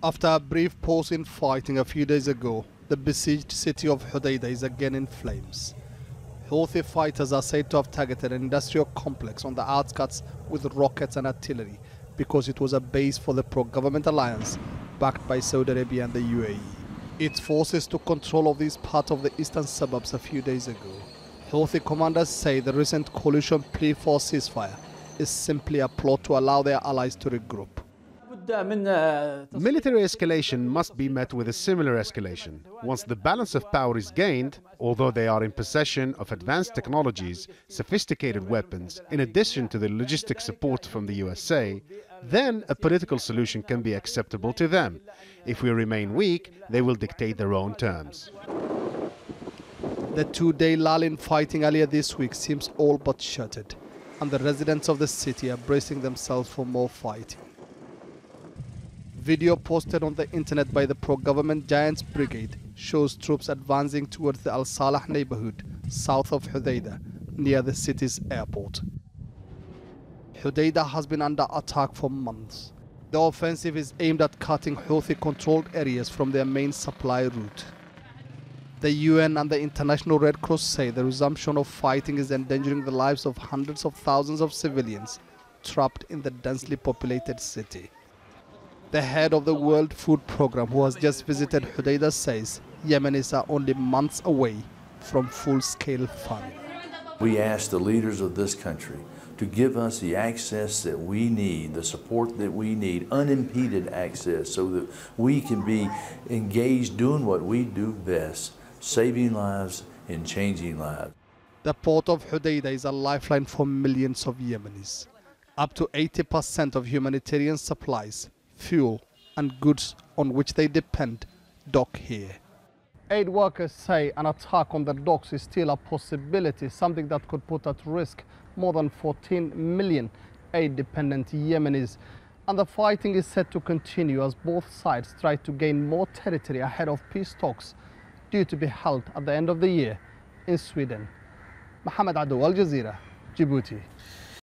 After a brief pause in fighting a few days ago, the besieged city of Hodeidah is again in flames. Houthi fighters are said to have targeted an industrial complex on the outskirts with rockets and artillery because it was a base for the pro-government alliance backed by Saudi Arabia and the UAE. Its forces took control of this part of the eastern suburbs a few days ago. Houthi commanders say the recent coalition plea for ceasefire is simply a plot to allow their allies to regroup. Military escalation must be met with a similar escalation. Once the balance of power is gained, although they are in possession of advanced technologies, sophisticated weapons, in addition to the logistic support from the USA, then a political solution can be acceptable to them. If we remain weak, they will dictate their own terms. The two-day lull in fighting earlier this week seems all but shattered, and the residents of the city are bracing themselves for more fighting. Video posted on the internet by the pro-government Giants Brigade shows troops advancing towards the Al Salah neighborhood south of Hodeidah, near the city's airport. Hodeidah has been under attack for months. The offensive is aimed at cutting Houthi-controlled areas from their main supply route. The UN and the International Red Cross say the resumption of fighting is endangering the lives of hundreds of thousands of civilians trapped in the densely populated city. The head of the World Food Programme, who has just visited Hodeidah, says Yemenis are only months away from full-scale famine. We ask the leaders of this country to give us the access that we need, the support that we need, unimpeded access, so that we can be engaged doing what we do best, saving lives and changing lives. The port of Hodeidah is a lifeline for millions of Yemenis. Up to 80% of humanitarian supplies, fuel and goods on which they depend dock here. Aid workers say an attack on the docks is still a possibility, something that could put at risk more than 14 million aid-dependent Yemenis. And the fighting is set to continue as both sides try to gain more territory ahead of peace talks due to be held at the end of the year in Sweden. Mohammed, Adow, Al Jazeera, Djibouti.